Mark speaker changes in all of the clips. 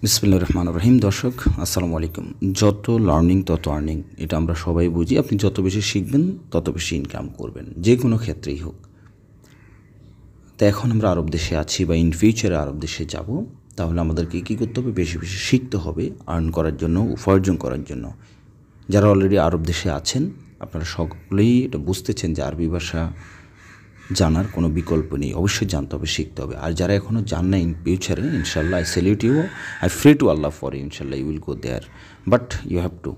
Speaker 1: বিসমিল্লাহির রহমানির রহিম। দর্শক আসসালামু আলাইকুম। যত লার্নিং তত আর্নিং, এটা আমরা সবাই বুঝি। আপনি যত বেশি শিখবেন তত বেশি ইনকাম করবেন, যে কোনো ক্ষেত্রেই হোক। তো এখন আমরা আরব দেশে আছি বা ইন ফিউচারে আরব দেশে যাব, তাহলে আমাদেরকে কী করতে হবে? বেশি বেশি শিখতে হবে আর্ন করার জন্য, উপার্জন করার জন্য। যারা অলরেডি আরব দেশে আছেন, আপনারা সকলেই এটা বুঝতেছেন যে আরবি ভাষা জানার কোনো বিকল্প নেই, অবশ্যই জানতে হবে, শিখতে হবে। আর যারা এখনও জান না, ইন ফিউচারে ইনশাল্লাহ I salute you, I pray to Allah for ইনশাল্লাহ you will go there, but you have to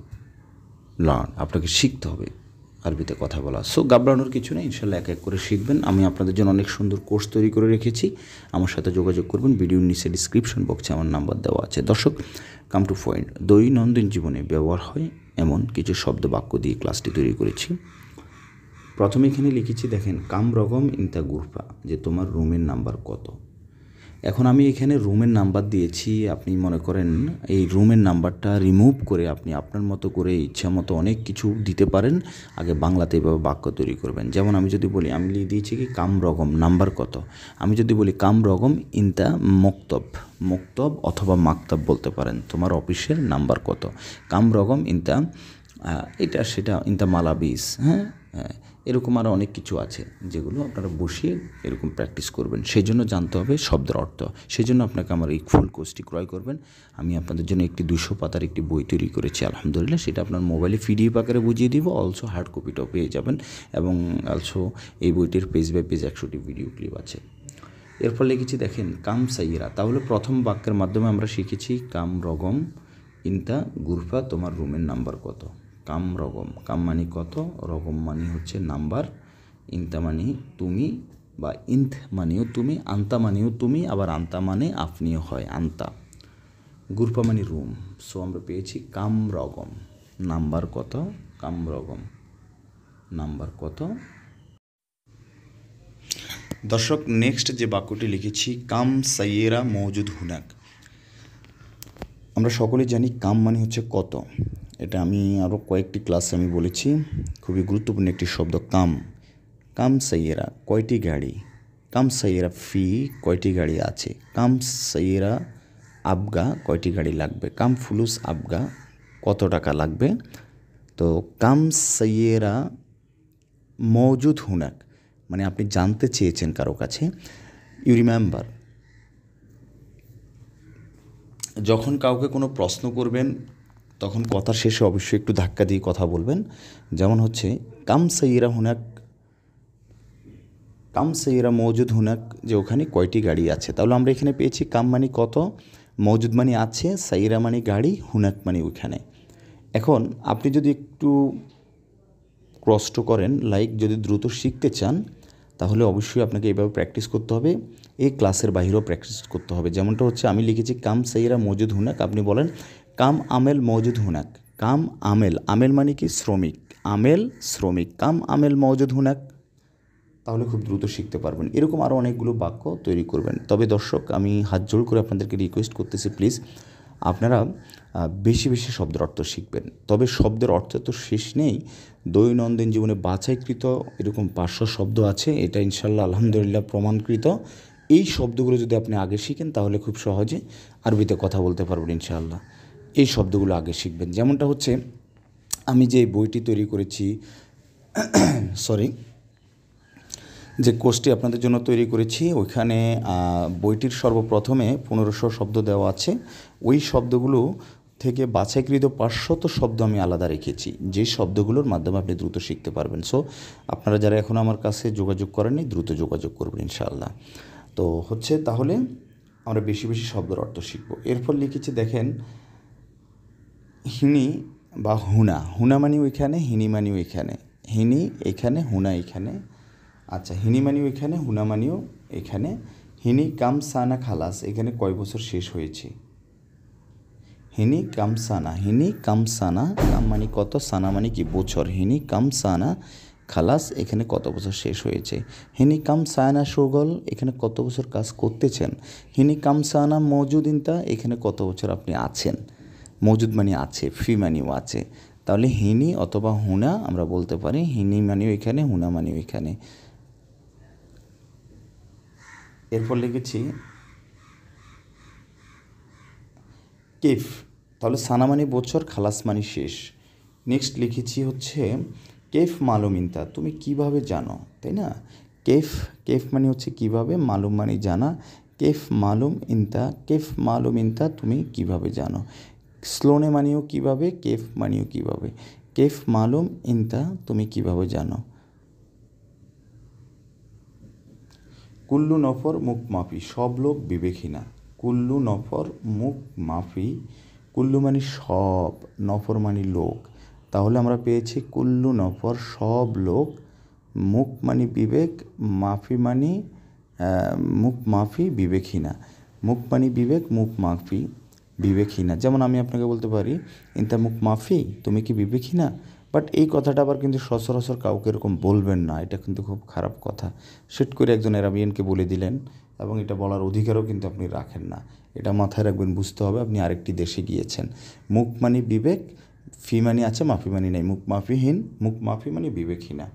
Speaker 1: learn. আপনাকে শিখতে হবে আরবিতে কথা বলা। সো ঘাবড়ানোর কিছু নেই, ইনশাল্লাহ এক এক করে শিখবেন। আমি আপনাদের জন্য অনেক সুন্দর কোর্স তৈরি করে রেখেছি, আমার সাথে যোগাযোগ করবেন। ভিডিওর নিচে ডিসক্রিপশন বক্সে আমার নাম্বার দেওয়া আছে। দর্শক, কাম টু পয়েন্ট। দৈনন্দিন জীবনে ব্যবহার হয় এমন কিছু শব্দ বাক্য দিয়ে ক্লাসটি তৈরি করেছি। প্রথমে এখানে লিখেছি, দেখেন, কাম রকম ইনতা গুরফা, যে তোমার রুমের নাম্বার কত। এখন আমি এখানে রুমের নাম্বার দিয়েছি। আপনি মনে করেন এই রুমের নাম্বারটা রিমুভ করে আপনি আপনার মতো করে ইচ্ছা মতো অনেক কিছু দিতে পারেন। আগে বাংলাতে এভাবে বাক্য তৈরি করবেন। যেমন আমি যদি বলি, আমি দিয়েছি কি কাম রকম নাম্বার কত। আমি যদি বলি কাম রকম ইনতা মক্তব, মক্তব অথবা মাকতাব বলতে পারেন, তোমার অফিসের নাম্বার কত। কাম রকম ইনতা এটা সেটা ইনতা মালাবিস, হ্যাঁ, এরকম আরও অনেক কিছু আছে যেগুলো আপনারা বসিয়ে এরকম প্র্যাকটিস করবেন। সেই জন্য জানতে হবে শব্দের অর্থ। সেই জন্য আপনাকে আমার এই ফুল কোর্সটি ক্রয় করবেন। আমি আপনাদের জন্য একটি 200 পাতার একটি বই তৈরি করেছি আলহামদুলিল্লাহ। সেটা আপনার মোবাইলে পিডিএফ আকারে বুঝিয়ে দিব, অলসো হার্ড কপিটাও পেয়ে যাবেন। এবং অলসো এই বইটির পেজ বাই পেজ 100টি ভিডিও ক্লিপ আছে। এরপর লিখেছি, দেখেন, কাম সাইয়েরা। তাহলে প্রথম বাক্যের মাধ্যমে আমরা শিখেছি কাম রগম ইনতা গুরফা, তোমার রুমের নাম্বার কত। কাম রকম, কাম মানে কত, রকম মানে হচ্ছে নাম্বার, ইনতা মানে তুমি বা ইন্থ মানেও তুমি, আন্তা মানেও তুমি, আবার আন্তা মানে আপনিও হয়, আন্তা। গুরফা মানে রুম। সো আমরা পেয়েছি কাম রকম, নাম্বার কত, কাম রকম নাম্বার কত। দর্শক, নেক্সট যে বাক্যটি লিখেছি, কাম সাইয়েরা মৌজুদ হুনাক। আমরা সকলেই জানি কাম মানে হচ্ছে কত। এটা আমি আরও কয়েকটি ক্লাসে আমি বলেছি, খুবই গুরুত্বপূর্ণ একটি শব্দ কাম। কাম সাইয়েরা, কয়টি গাড়ি। কাম সাইয়েরা ফি, কয়টি গাড়ি আছে। কাম সাইয়েরা আবগা, কয়টি গাড়ি লাগবে। কাম ফুলুস আবগা, কত টাকা লাগবে। তো কাম সাইয়েরা মৌজুদ হুনাক মানে আপনি জানতে চেয়েছেন কারো কাছে। ইউ রিমেম্বার, যখন কাউকে কোনো প্রশ্ন করবেন তখন কথার শেষে অবশ্যই একটু ধাক্কা দিয়ে কথা বলবেন। যেমন হচ্ছে কাম সাইয়েরা হুনাক, কাম সাইয়েরা মৌজুদ হুনাক, যে ওখানে কয়টি গাড়ি আছে। তাহলে আমরা এখানে পেয়েছি কাম মানে কত, মৌজুদ মানে আছে, সাইয়েরা মানে গাড়ি, হুনাক মানে ওইখানে। এখন আপনি যদি একটু কষ্ট করেন, লাইক যদি দ্রুত শিখতে চান, তাহলে অবশ্যই আপনাকে এইভাবে প্র্যাকটিস করতে হবে। এই ক্লাসের বাইরেও প্র্যাকটিস করতে হবে। যেমনটা হচ্ছে আমি লিখেছি কাম সাইয়েরা মৌজুদ হুনাক, আপনি বলেন কাম আমেল মৌজুদ হুনাক। কাম আমেল, আমেল মানে কি শ্রমিক, আমেল শ্রমিক, কাম আমেল মৌজুদ হুনাক। তাহলে খুব দ্রুত শিখতে পারবেন। এরকম আরও অনেকগুলো বাক্য তৈরি করবেন। তবে দর্শক, আমি হাত জোড় করে আপনাদেরকে রিকোয়েস্ট করতেছি, প্লিজ আপনারা বেশি বেশি শব্দের অর্থ শিখবেন। তবে শব্দের অর্থ তো শেষ নেই। দৈনন্দিন জীবনে বাছাইকৃত এরকম 500 শব্দ আছে, এটা ইনশাল্লাহ আলহামদুলিল্লাহ প্রমাণকৃত। এই শব্দগুলো যদি আপনি আগে শিখেন তাহলে খুব সহজে আরবিতে কথা বলতে পারবেন ইনশাআল্লাহ। এই শব্দগুলো আগে শিখবেন। যেমনটা হচ্ছে আমি যে বইটি তৈরি করেছি, সরি, যে কোর্সটি আপনাদের জন্য তৈরি করেছি, ওইখানে বইটির সর্বপ্রথমে 1500 শব্দ দেওয়া আছে। ওই শব্দগুলো থেকে বাছাইকৃত 500 শব্দ আমি আলাদা রেখেছি, যে শব্দগুলোর মাধ্যমে আপনি দ্রুত শিখতে পারবেন। সো আপনারা যারা এখন আমার কাছে যোগাযোগ করেননি, দ্রুত যোগাযোগ করবেন ইনশাআল্লাহ। তো হচ্ছে, তাহলে আমরা বেশি বেশি শব্দের অর্থ শিখব। এরপর লিখেছি, দেখেন, হিনি বা হুনা, হুনা মানে ওইখানে, হিনি মানে ওইখানে। হিনি এখানে, হুনা এখানে। আচ্ছা, হিনি মানিও এখানে, হুনা মানিও এখানে। হিনি কাম সানা খালাস, এখানে কয় বছর শেষ হয়েছে। হিনি কাম সানা, হিনি কাম সানা, কাম মানে কত, সানা মানে কি বছর। হিনি কাম সানা খালাস, এখানে কত বছর শেষ হয়েছে। হিনি কাম সানা শোগল, এখানে কত বছর কাজ করতেছেন। হিনি কাম সানা মজুদ ইনতা, এখানে কত বছর আপনি আছেন। মজুদ মানে আছে, ফি মানিও আছে। তাহলে হিনি অথবা হুনা আমরা বলতে পারি, হিনি মানিও এখানে, হুনা মানিও এখানে। এরপর লিখেছি, কেফ, তাহলে সানা মানে বছর, খালাস মানে শেষ। নেক্সট লিখেছি হচ্ছে কেফ মালুম ইনতা, তুমি কিভাবে জানো, তাই না? কেফ, কেফ মানে হচ্ছে কিভাবে, মালুম মানে জানা। কেফ মালুম ইনতা, কেফ মালুম ইনতা, তুমি কিভাবে জানো। স্লোনে মানেও কিভাবে, কেফ মানেও কিভাবে। কেফ মালুম ইনতা, তুমি কিভাবে জানো। কুল্লু নফর মুখ মাফি, সব লোক বিবেকহীনা। কুল্লু নফর মুখ মাফি, কুল্লু মানে সব, নফর মানে লোক, তাহলে আমরা পেয়েছি কুল্লু নফর সব লোক, মুখ মানে বিবেক, মাফি মানে মুখ মাফি বিবেকহীনা। মুখ মানে বিবেক, মুখ মাফি বিবেকহীনা। যেমন আমি আপনাকে বলতে পারি ইনতা মুখ মাফি, তুমি কি বিবেকহীনা। বাট এই কথাটা আবার কিন্তু সচরাচর কাউকে এরকম বলবেন না, এটা কিন্তু খুব খারাপ কথা। সেট করে একজন আরাবিয়ানকে বলে দিলেন, এবং এটা বলার অধিকারও কিন্তু আপনি রাখেন না। এটা মাথায় রাখবেন, বুঝতে হবে আপনি আরেকটি দেশে গিয়েছেন। মুখ মানে বিবেক, ফি মানে আছে, মাফি মানে নেই, মুখ মাফিহীন, মুখ মাফি মানে বিবেকহীনা।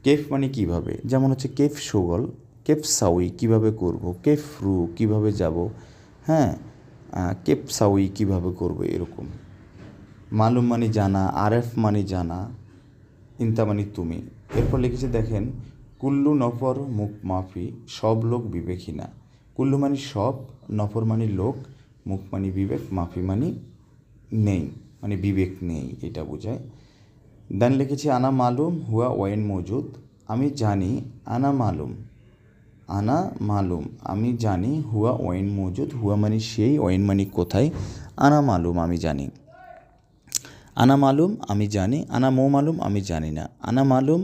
Speaker 1: কেফ মানে কিভাবে, যেমন হচ্ছে কেফ শোগল, কেফ সাউই কীভাবে করব, কেফ রু কীভাবে যাব, হ্যাঁ, কেফ সাউই কীভাবে করব, এরকম। মালুম মানে জানা, আরেফ মানে জানা, ইনতা মানে তুমি। এরপর লিখেছে দেখেন, কুল্লু নফর মুখ মাফি, সব লোক বিবেকহীনা। কুল্লু মানে সব, নফর মানে লোক, মুখ মানে বিবেক, মাফি মানে নেই, মানে বিবেক নেই, এটা বোঝায়। দেন লিখেছি আনা মালুম হুয়া ওয়াইন মজুদ, আমি জানি, আনা মালুম, আনা মালুম আমি জানি, হুয়া ওয়াইন মজুদ, হুয়া মানে সেই, ওয়াইন মানে কোথায়, আনা মালুম আমি জানি। আনা মালুম আমি জানি, আনা মো মালুম আমি জানি না। আনা মালুম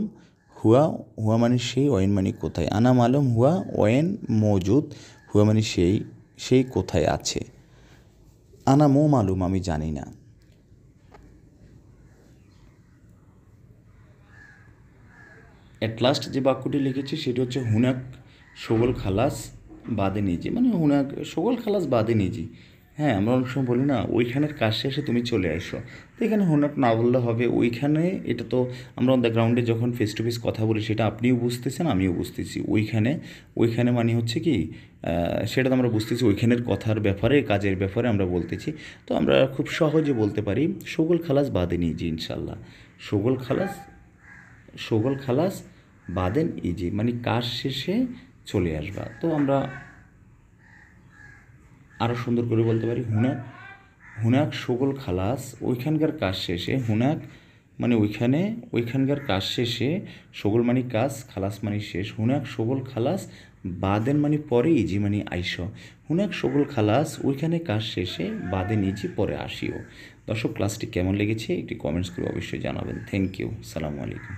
Speaker 1: হুয়া, হুয়া মানে সেই, ওয়াইন মানে কোথায়। আনা মালুম হুয়া ওয়াইন মজুদ, হুয়া মানে সেই, সেই কোথায় আছে। আনা মো মালুম আমি জানি না। অ্যাট লাস্ট যে বাক্যটি লিখেছি সেটি হচ্ছে হুনাক শোগল খালাস বাদে নিজে, মানে হুনাক শোগল খালাস বাদে নিজে। হ্যাঁ, আমরা অনেক সময় বলি না ওইখানের কাজ শেষে তুমি চলে আসো, তো এখানে হুনাক না বললে হবে ওইখানে। এটা তো আমরা অন দ্য গ্রাউন্ডে যখন ফেস টু ফেস কথা বলি সেটা আপনিও বুঝতেছেন, আমিও বুঝতেছি। ওইখানে, ওইখানে মানে হচ্ছে কি, সেটা তো আমরা বুঝতেছি ওইখানের কথার ব্যাপারে, কাজের ব্যাপারে আমরা বলতেছি। তো আমরা খুব সহজে বলতে পারি শোগল খালাস বাদে নিজে, ইনশাল্লাহ। শোগল খালাস, শোগল খালাস বাদেন ইজি, মানে কাজ শেষে চলে আসবা। তো আমরা আরও সুন্দর করে বলতে পারি হুনাক, হুনাক শোগল খালাস, ওইখানকার কাজ শেষে, হুনাক মানে ওইখানে, ওইখানকার কাজ শেষে, শোগল মানে কাজ, খালাস মানে শেষ, হুনাক শোগল খালাস বাদেন মানে পরে, ইজি মানে আইস। হুনাক শোগল খালাস ওইখানে কাজ শেষে, বাদেন ইজি পরে আসিও। দর্শক, ক্লাসটি কেমন লেগেছে একটি কমেন্টস করে অবশ্যই জানাবেন। থ্যাংক ইউ, সালামু আলাইকুম।